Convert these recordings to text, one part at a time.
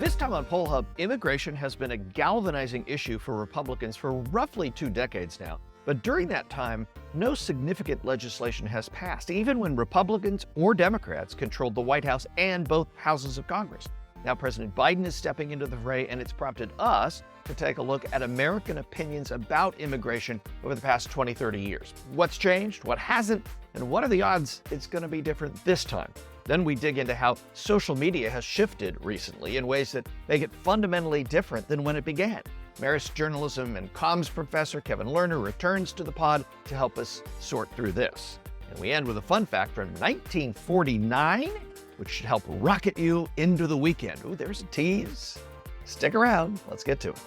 This time on Poll Hub, immigration has been a galvanizing issue for Republicans for roughly 2 decades now. But during that time, no significant legislation has passed, even when Republicans or Democrats controlled the White House and both houses of Congress. Now President Biden is stepping into the fray, and it's prompted us to take a look at American opinions about immigration over the past 20, 30 years. What's changed, what hasn't, and what are the odds it's going to be different this time? Then we dig into how social media has shifted recently in ways that make it fundamentally different than when it began. Marist journalism and comms professor Kevin Lerner returns to the pod to help us sort through this. And we end with a fun fact from 1949, which should help rocket you into the weekend. Ooh, there's a tease. Stick around. Let's get to it.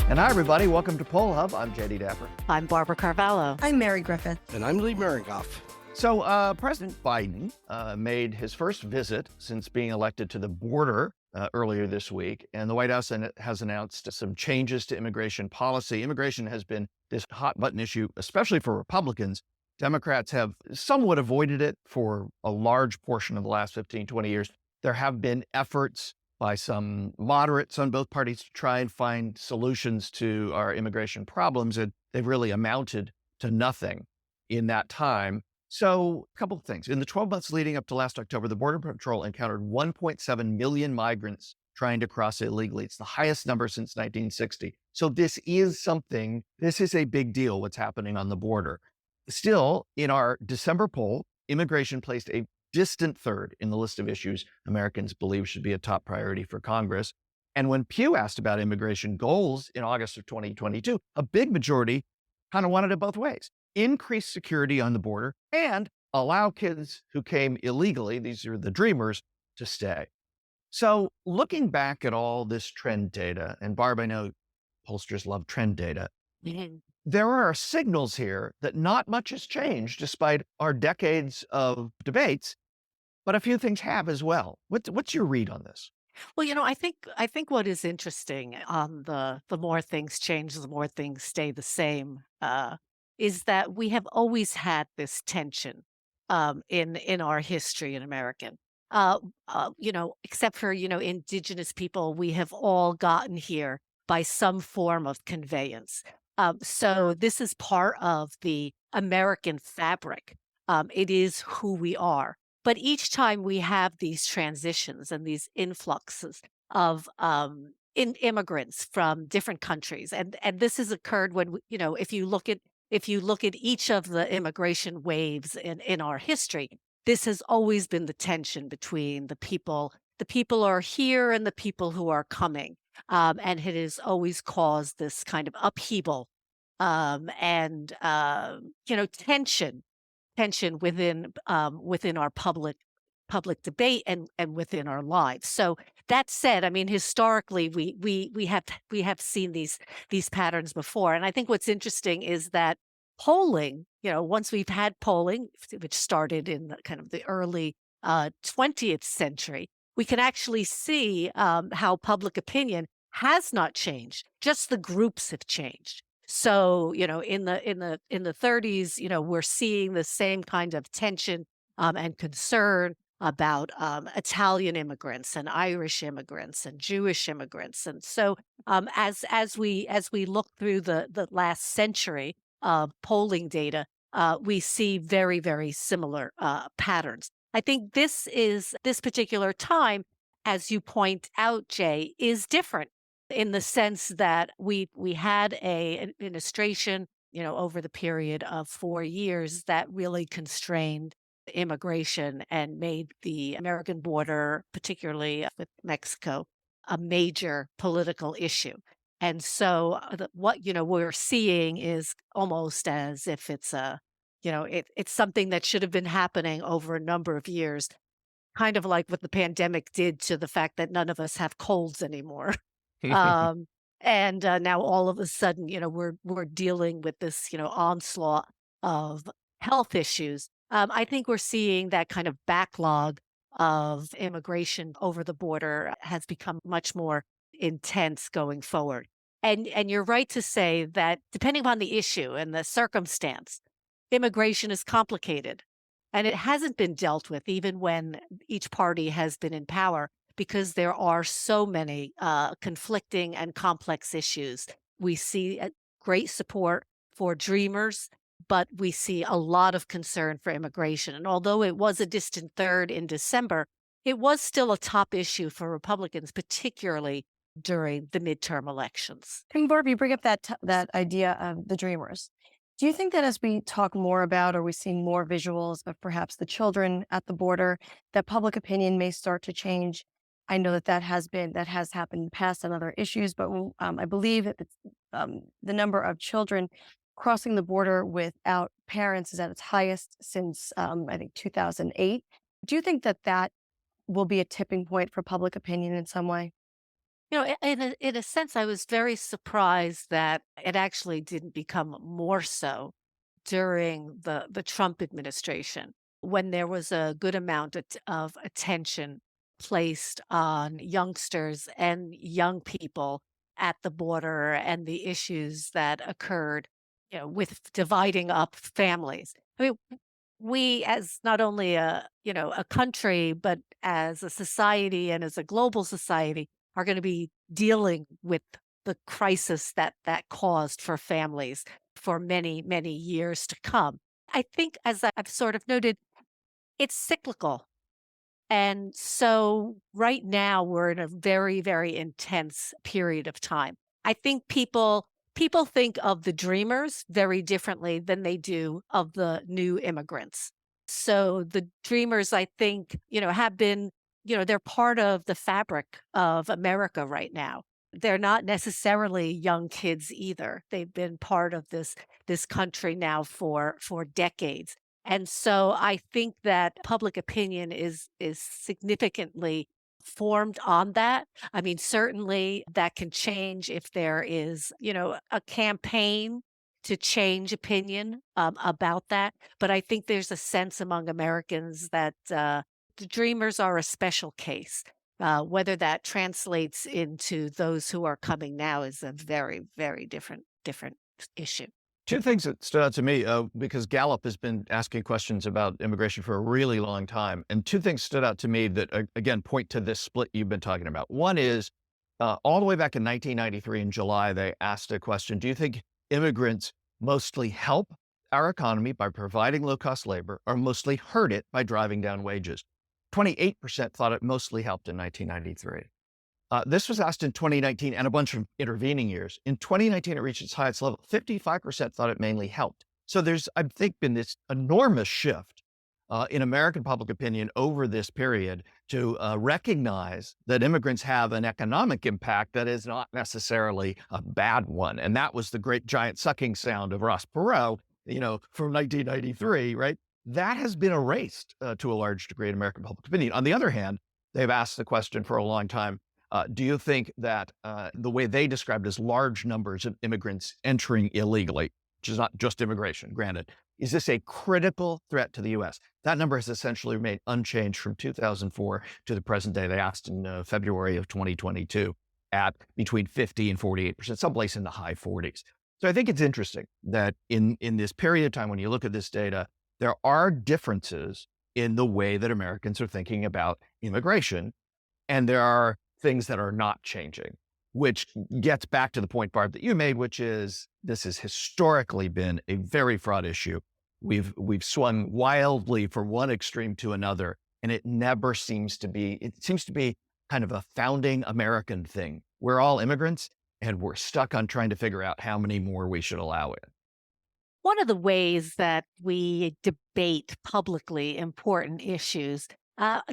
And hi, everybody. Welcome to Poll Hub. I'm JD Dapper. I'm Barbara Carvalho. I'm Mary Griffith. And I'm Lee Maringoff. So President Biden made his first visit since being elected to the border earlier this week, and the White House has announced some changes to immigration policy. Immigration has been this hot button issue, especially for Republicans. Democrats have somewhat avoided it for a large portion of the last 15, 20 years. There have been efforts by some moderates on both parties to try and find solutions to our immigration problems, and they've really amounted to nothing in that time. So a couple of things. In the 12 months leading up to last October, the Border Patrol encountered 1.7 million migrants trying to cross illegally. It's the highest number since 1960. So this is a big deal, what's happening on the border. Still, in our December poll, immigration placed a distant third in the list of issues Americans believe should be a top priority for Congress. And when Pew asked about immigration goals in August of 2022, a big majority kind of wanted it both ways. Increase security on the border and allow kids who came illegally, these are the dreamers, to stay. So looking back at all this trend data, and Barb, I know pollsters love trend data, there are signals here that not much has changed despite our decades of debates, but a few things have as well. What's your read on this? Well, I think what is interesting on the more things change, the more things stay the same, is that we have always had this tension in our history in American. Except for indigenous people, we have all gotten here by some form of conveyance. So this is part of the American fabric. It is who we are. But each time we have these transitions and these influxes of immigrants from different countries, and this has occurred when if you look at each of the immigration waves in our history, this has always been the tension between the people are here and the people who are coming, and it has always caused this kind of upheaval and tension within our public debate and within our lives. So that said, I mean, historically, we have seen these patterns before, and I think what's interesting is that polling, once we've had polling, which started in the kind of the early 20th century, we can actually see how public opinion has not changed; just the groups have changed. So, in the 30s, we're seeing the same kind of tension and concern about Italian immigrants and Irish immigrants and Jewish immigrants. And so, as we look through the last century of polling data, we see very, very similar patterns. I think this particular time, as you point out, Jay, is different in the sense that we had an administration, over the period of 4 years that really constrained immigration and made the American border, particularly with Mexico, a major political issue. And so what we're seeing is almost as if it's it's something that should have been happening over a number of years, kind of like what the pandemic did to the fact that none of us have colds anymore. And now all of a sudden, we're dealing with this, onslaught of health issues. I think we're seeing that kind of backlog of immigration over the border has become much more intense going forward. And you're right to say that depending upon the issue and the circumstance, immigration is complicated. And it hasn't been dealt with even when each party has been in power because there are so many conflicting and complex issues. We see great support for dreamers, but we see a lot of concern for immigration. And although it was a distant third in December, it was still a top issue for Republicans, particularly during the midterm elections. And Barb, you bring up that idea of the dreamers. Do you think that as we talk more about, or we see more visuals of perhaps the children at the border, that public opinion may start to change? I know that has happened in the past on other issues, but I believe that the number of children crossing the border without parents is at its highest since I think 2008. Do you think that that will be a tipping point for public opinion in some way? In a sense, I was very surprised that it actually didn't become more so during the Trump administration, when there was a good amount of attention placed on youngsters and young people at the border and the issues that occurred, with dividing up families. I mean, we as not only a country, but as a society and as a global society are going to be dealing with the crisis that caused for families for many, many years to come. I think, as I've sort of noted, it's cyclical. And so right now we're in a very, very intense period of time. I think people think of the dreamers very differently than they do of the new immigrants. So the dreamers, I think, have been, they're part of the fabric of America right now. They're not necessarily young kids either. They've been part of this country now for decades. And so I think that public opinion is significantly formed on that. I mean, certainly that can change if there is, a campaign to change opinion about that. But I think there's a sense among Americans that the dreamers are a special case. Whether that translates into those who are coming now is a very, very different issue. Two things that stood out to me, because Gallup has been asking questions about immigration for a really long time. And two things stood out to me that, again, point to this split you've been talking about. One is all the way back in 1993 in July, they asked a question: do you think immigrants mostly help our economy by providing low cost labor, or mostly hurt it by driving down wages? 28% thought it mostly helped in 1993. This was asked in 2019 and a bunch of intervening years. In 2019, it reached its highest level. 55% thought it mainly helped. So there's, I think, been this enormous shift in American public opinion over this period to recognize that immigrants have an economic impact that is not necessarily a bad one. And that was the great giant sucking sound of Ross Perot, from 1993, right? That has been erased to a large degree in American public opinion. On the other hand, they've asked the question for a long time: do you think that the way they described as large numbers of immigrants entering illegally, which is not just immigration, granted, is this a critical threat to the U.S.? That number has essentially remained unchanged from 2004 to the present day. They asked in February of 2022 at between 50 and 48%, someplace in the high 40s. So I think it's interesting that in this period of time, when you look at this data, there are differences in the way that Americans are thinking about immigration. And there are things that are not changing, which gets back to the point, Barb, that you made, which is this has historically been a very fraught issue. We've swung wildly from one extreme to another, and it seems to be kind of a founding American thing. We're all immigrants, and we're stuck on trying to figure out how many more we should allow in. One of the ways that we debate publicly important issues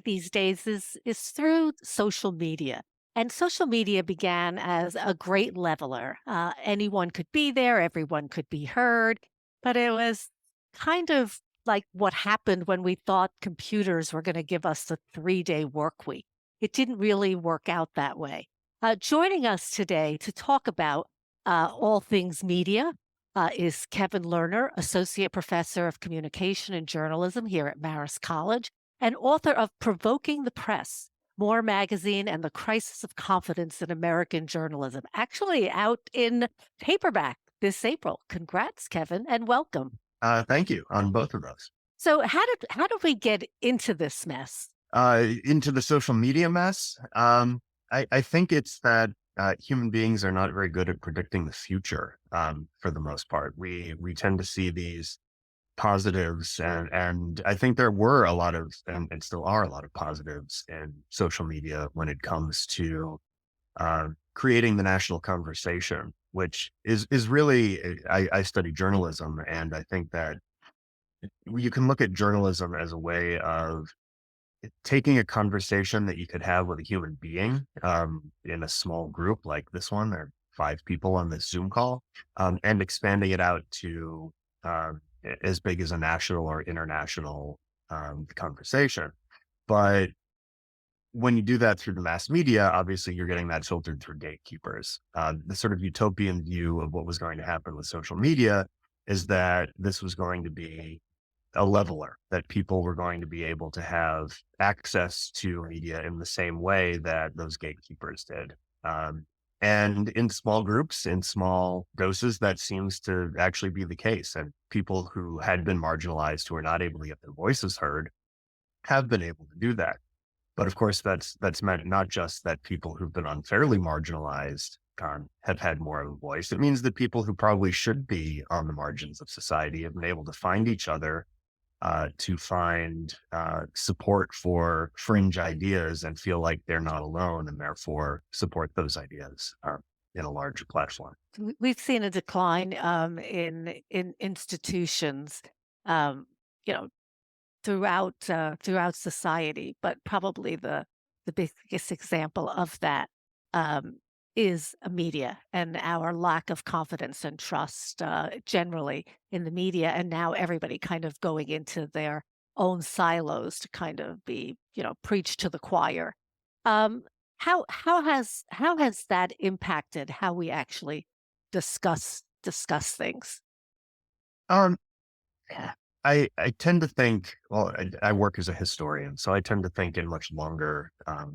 these days is through social media. And social media began as a great leveler. Anyone could be there, everyone could be heard, but it was kind of like what happened when we thought computers were going to give us a 3-day work week. It didn't really work out that way. Joining us today to talk about all things media is Kevin Lerner, Associate Professor of Communication and Journalism here at Marist College, and author of Provoking the Press, More Magazine and the Crisis of Confidence in American Journalism, actually out in paperback this April. Congrats, Kevin, and welcome. Thank you on both of those. So how did we get into this mess? Into the social media mess. I think it's that human beings are not very good at predicting the future. For the most part, we tend to see these positives, and I think there were a lot of, and still are a lot of positives in social media when it comes to creating the national conversation, which is really, I study journalism, and I think that you can look at journalism as a way of taking a conversation that you could have with a human being in a small group like this one, or 5 people on this Zoom call, and expanding it out to as big as a national or international conversation. But when you do that through the mass media, obviously you're getting that filtered through gatekeepers. The sort of utopian view of what was going to happen with social media is that this was going to be a leveler, that people were going to be able to have access to media in the same way that those gatekeepers did. And in small groups, in small doses, that seems to actually be the case. And people who had been marginalized, who are not able to get their voices heard, have been able to do that. But of course, that's meant not just that people who've been unfairly marginalized have had more of a voice. It means that people who probably should be on the margins of society have been able to find each other, to find support for fringe ideas and feel like they're not alone, and therefore support those ideas in a larger platform. We've seen a decline in institutions, um, you know, throughout society, but probably the biggest example of that um, is media and our lack of confidence and trust generally in the media, and now everybody kind of going into their own silos to kind of be, preach to the choir. Um, how has that impacted how we actually discuss things? Um, I tend to think, well, I work as a historian, so I tend to think in much longer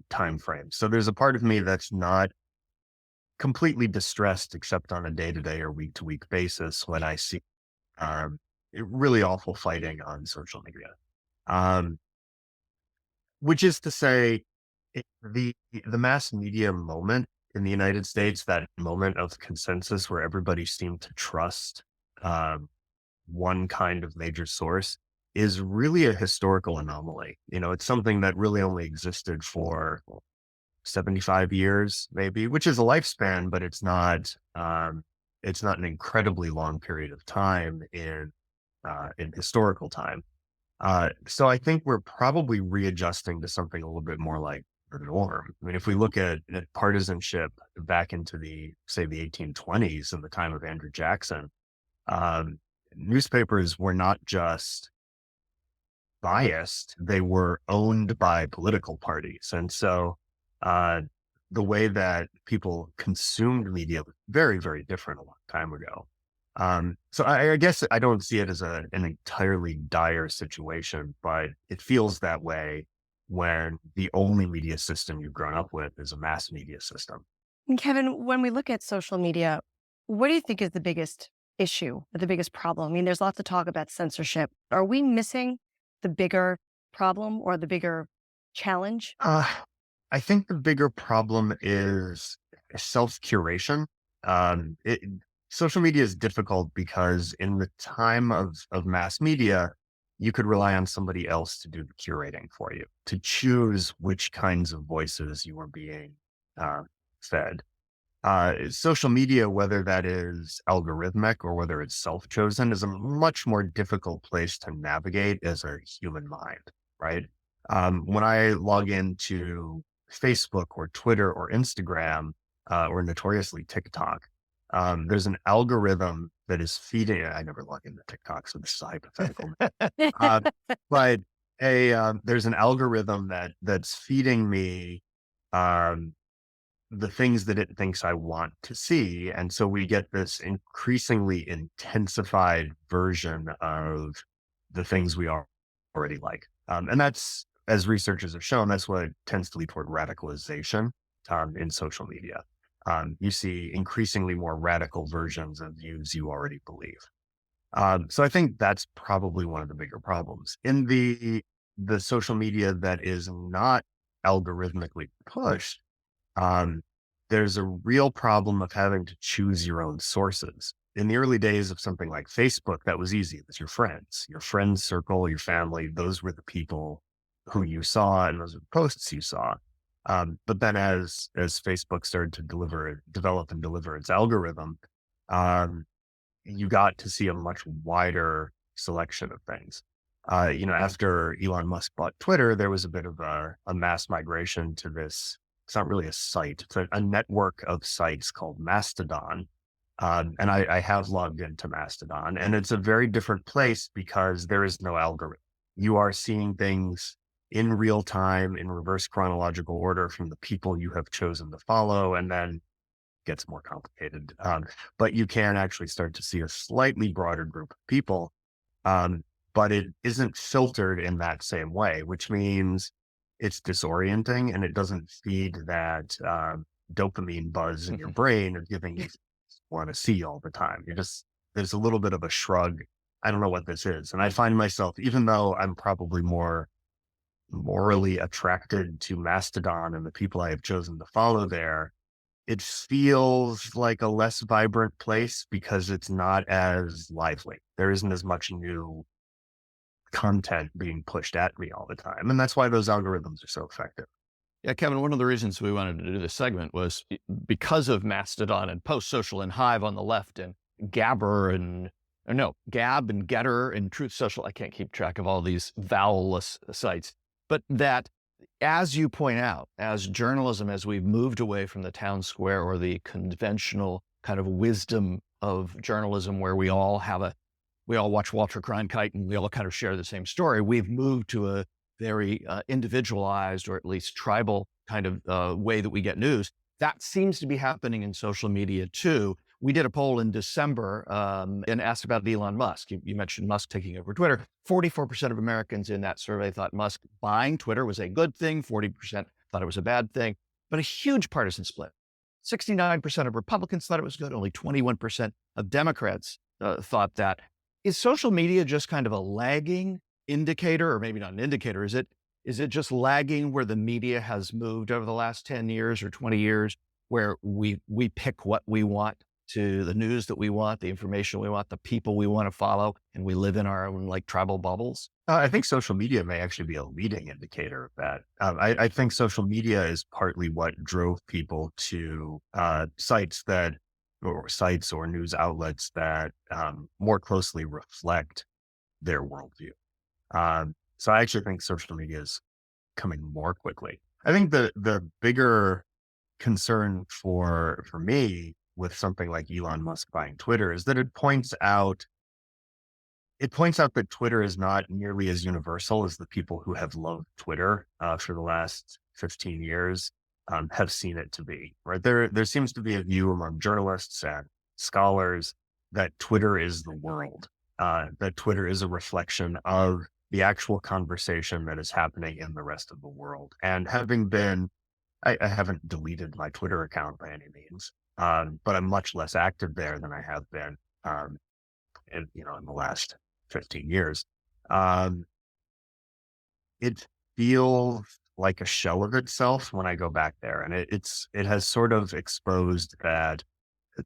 time frames. So there's a part of me that's not completely distressed, except on a day to day or week to week basis when I see um, really awful fighting on social media. Um, which is to say, the mass media moment in the United States, that moment of consensus where everybody seemed to trust um, one kind of major source, is really a historical anomaly. It's something that really only existed for 75 years, maybe, which is a lifespan, but it's not an incredibly long period of time in historical time. So I think we're probably readjusting to something a little bit more like the norm. I mean, if we look at partisanship back into say the 1820s and the time of Andrew Jackson, um, newspapers were not just biased, they were owned by political parties. And so uh, the way that people consumed media was very, very different a long time ago. So I guess I don't see it as an entirely dire situation, but it feels that way when the only media system you've grown up with is a mass media system. And Kevin, when we look at social media, what do you think is the biggest issue, or the biggest problem? I mean, there's lots of talk about censorship. Are we missing the bigger problem or the bigger challenge? I think the bigger problem is self curation. Um, it, Social media is difficult because in the time of mass media, you could rely on somebody else to do the curating for you, to choose which kinds of voices you were being uh, fed. Social media, whether that is algorithmic or whether it's self chosen, is a much more difficult place to navigate as a human mind, right? When I log into Facebook or Twitter or Instagram, or notoriously TikTok, there's an algorithm that is feeding. I never log into TikTok, so this is a hypothetical. uh, but there's an algorithm that's feeding me um, the things that it thinks I want to see. And so we get this increasingly intensified version of the things we already like. And that's, as researchers have shown, that's what tends to lead toward radicalization in social media. You see increasingly more radical versions of views you already believe. So I think that's probably one of the bigger problems in the social media that is not algorithmically pushed. Um, there's a real problem of having to choose your own sources. In the early days of something like Facebook, that was easy. It was your friends circle, your family. Those were the people who you saw, and those were the posts you saw. But then, as Facebook started to develop and deliver its algorithm, um, you got to see a much wider selection of things. After Elon Musk bought Twitter, there was a bit of a mass migration to this. It's not really a site; it's a network of sites called Mastodon. And I have logged into Mastodon, and it's a very different place because there is no algorithm. You are seeing things in real time, in reverse chronological order from the people you have chosen to follow, and then gets more complicated. But you can actually start to see a slightly broader group of people, but it isn't filtered in that same way, which means it's disorienting and it doesn't feed that dopamine buzz in your brain of giving you want to see all the time. There's a little bit of a shrug. I don't know what this is. And I find myself, even though I'm probably more morally attracted to Mastodon and the people I have chosen to follow there, it feels like a less vibrant place because it's not as lively. There isn't as much new content being pushed at me all the time. And that's why those algorithms are so effective. Yeah, Kevin, one of the reasons we wanted to do this segment was because of Mastodon and Post Social and Hive on the left and Gabber and, or no, Gab and Getter and Truth Social. I can't keep track of all these vowelless sites, but that, as you point out, as journalism, as we've moved away from the town square or the conventional kind of wisdom of journalism where we all watch Walter Cronkite and we all kind of share the same story, we've moved to a very individualized or at least tribal kind of way that we get news. That seems to be happening in social media too. We did a poll in December and asked about Elon Musk. You mentioned Musk taking over Twitter. 44% of Americans in that survey thought Musk buying Twitter was a good thing. 40% thought it was a bad thing, but a huge partisan split. 69% of Republicans thought it was good. Only 21% of Democrats thought that. Is social media just kind of a lagging indicator, or maybe not an indicator? Is it just lagging where the media has moved over the last 10 years or 20 years, where we pick what we want, to the news that we want, the information we want, the people we want to follow, and we live in our own like tribal bubbles? I think social media may actually be a leading indicator of that. I think social media is partly what drove people to sites or news outlets that more closely reflect their worldview. So I actually think social media is coming more quickly. I think the bigger concern for me with something like Elon Musk buying Twitter is that it points out that Twitter is not nearly as universal as the people who have loved Twitter for the last 15 years have seen it to be. Right, there seems to be a view among journalists and scholars that Twitter is the world, that Twitter is a reflection of the actual conversation that is happening in the rest of the world. And I haven't deleted my Twitter account by any means, but I'm much less active there than I have been, in the last 15 years. It feels like a shell of itself when I go back there, and it has sort of exposed that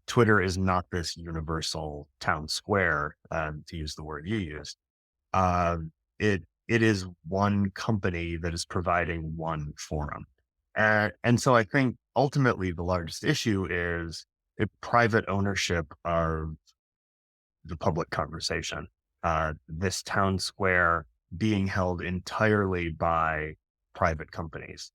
Twitter is not this universal town square, to use the word you used. It is one company that is providing one forum. And so I think ultimately the largest issue is a private ownership of the public conversation. This town square being held entirely by private companies.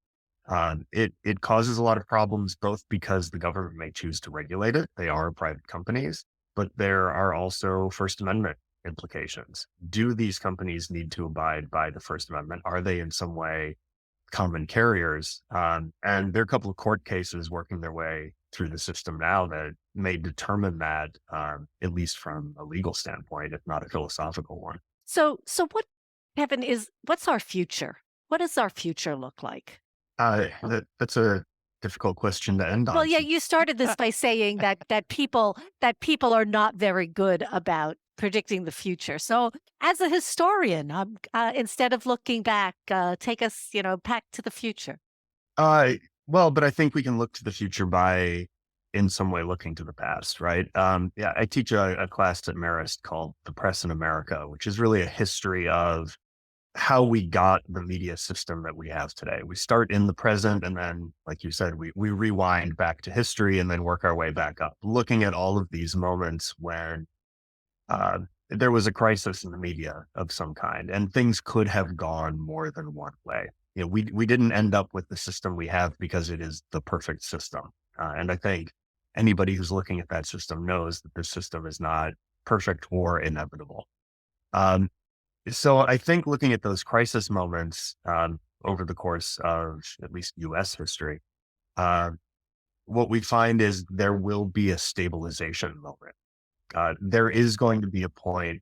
It causes a lot of problems, both because the government may choose to regulate it. They are private companies, but there are also First Amendment implications. Do these companies need to abide by the First Amendment? Are they in some way common carriers? And there are a couple of court cases working their way through the system now that may determine that, at least from a legal standpoint, if not a philosophical one. So what, Kevin, what's our future? What does our future look like? That's a difficult question to end on. Well, yeah, you started this by saying that people are not very good about predicting the future. So, as a historian, instead of looking back, take us, back to the future. Uh, well, but I think we can look to the future by, in some way, looking to the past, right? Yeah, I teach a class at Marist called The Press in America, which is really a history of how we got the media system that we have today. We start in the present, and then, like you said, we rewind back to history and then work our way back up, looking at all of these moments when uh, there was a crisis in the media of some kind, and things could have gone more than one way. We didn't end up with the system we have because it is the perfect system. And I think anybody who's looking at that system knows that this system is not perfect or inevitable. Um, so I think looking at those crisis moments over the course of at least U.S. history, uh, what we find is there will be a stabilization moment. There is going to be a point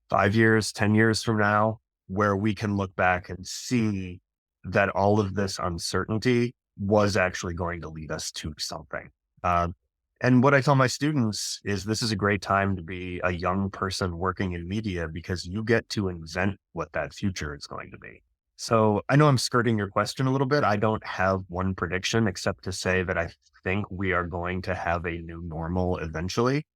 5 years, 10 years from now, where we can look back and see that all of this uncertainty was actually going to lead us to something. And what I tell my students is this is a great time to be a young person working in media because you get to invent what that future is going to be. So I know I'm skirting your question a little bit. I don't have one prediction except to say that I think we are going to have a new normal eventually.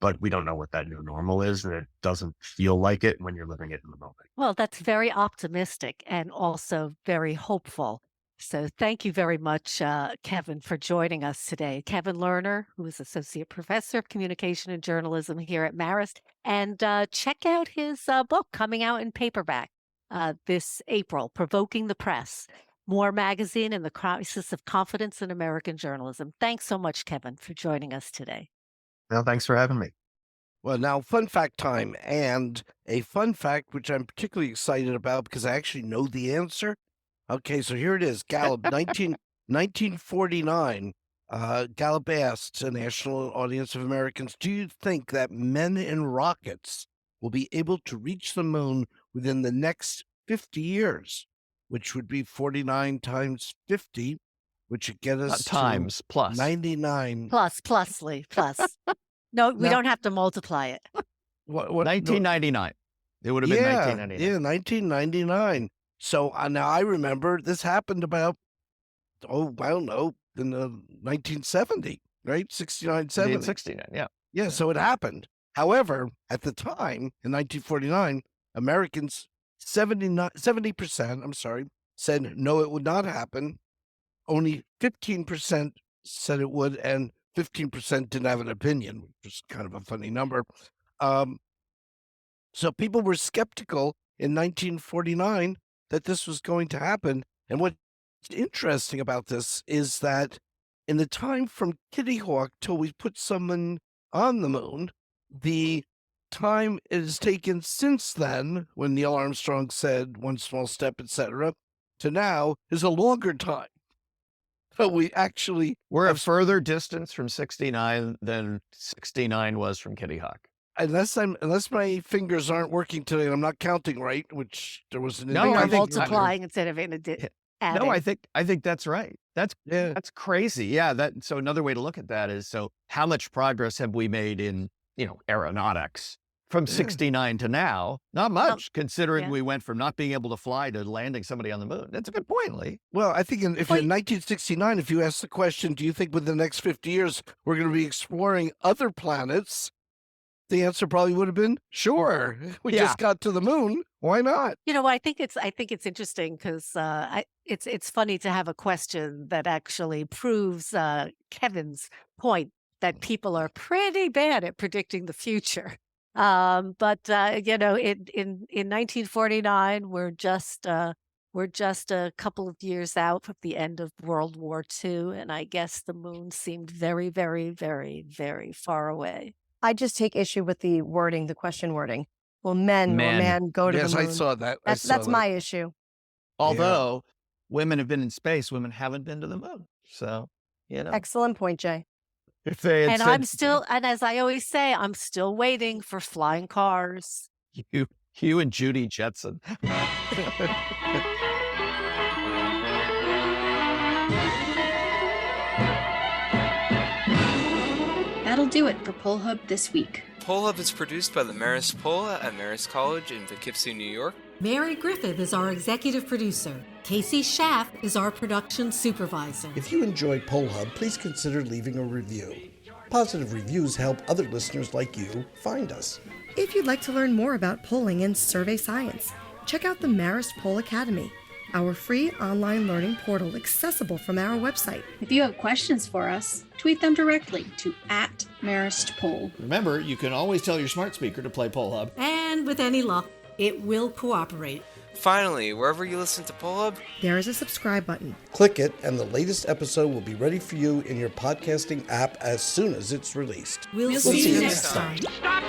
But we don't know what that new normal is, and it doesn't feel like it when you're living it in the moment. Well, that's very optimistic and also very hopeful. So, thank you very much, Kevin, for joining us today. Kevin Lerner, who is Associate Professor of Communication and Journalism here at Marist. And check out his book coming out in paperback this April, Provoking the Press, More Magazine and the Crisis of Confidence in American Journalism. Thanks so much, Kevin, for joining us today. Well, thanks for having me. Well, now fun fact time, and a fun fact which I'm particularly excited about because I actually know the answer. Okay, so here it is. Gallup, 1949. Gallup asked a national audience of Americans, do you think that men in rockets will be able to reach the moon within the next 50 years, which would be 49 times 50, which would get us Times to plus. 99. Plus, Lee, plus. No, we don't have to multiply it. What, 1999. It would have been 1999. Yeah, 1999. So now I remember this happened about, I don't know, in the 1970, right? 69, 70. 1969, yeah. Yeah, so it happened. However, at the time, in 1949, Americans, 70%, said no, it would not happen. Only 15% said it would, and 15% didn't have an opinion, which was kind of a funny number. So people were skeptical in 1949 that this was going to happen. And what's interesting about this is that in the time from Kitty Hawk till we put someone on the moon, the time it has taken since then, when Neil Armstrong said one small step, etc., to now is a longer time. So we're a further distance from 69 than 69 was from Kitty Hawk. Unless my fingers aren't working today and I'm not counting right, which there was an No, I'm multiplying instead of adding. No, I think that's right. That's crazy. Yeah. So another way to look at that is, so how much progress have we made in, aeronautics from 69 to now? Not much, considering we went from not being able to fly to landing somebody on the moon. That's a good point, Lee. Well, I think in 1969, if you ask the question, do you think within the next 50 years we're going to be exploring other planets? The answer probably would have been sure. We just got to the moon. Why not? I think it's interesting because it's funny to have a question that actually proves Kevin's point that people are pretty bad at predicting the future. But in 1949, we're just a couple of years out from the end of World War II, and I guess the moon seemed very, very, very, very far away. I just take issue with the wording, the question wording. Will men go to the moon? Yes, I saw that. That's my issue. Although women have been in space, women haven't been to the moon. So, Excellent point, Jay. If they had and as I always say, I'm still waiting for flying cars. You and Judy Jetson. that'll do it for Poll Hub this week. Poll Hub is produced by the Marist Poll at Marist College in Poughkeepsie, New York. Mary Griffith is our executive producer. Casey Schaff is our production supervisor. If you enjoyed Poll Hub, please consider leaving a review. Positive reviews help other listeners like you find us. If you'd like to learn more about polling and survey science, check out the Marist Poll Academy, our free online learning portal accessible from our website. If you have questions for us, tweet them directly to @MaristPoll. Remember, you can always tell your smart speaker to play Poll Hub. And with any luck, it will cooperate. Finally, wherever you listen to Poll Hub, There is a subscribe button. Click it, and the latest episode will be ready for you in your podcasting app as soon as it's released. We'll see you next time. Stop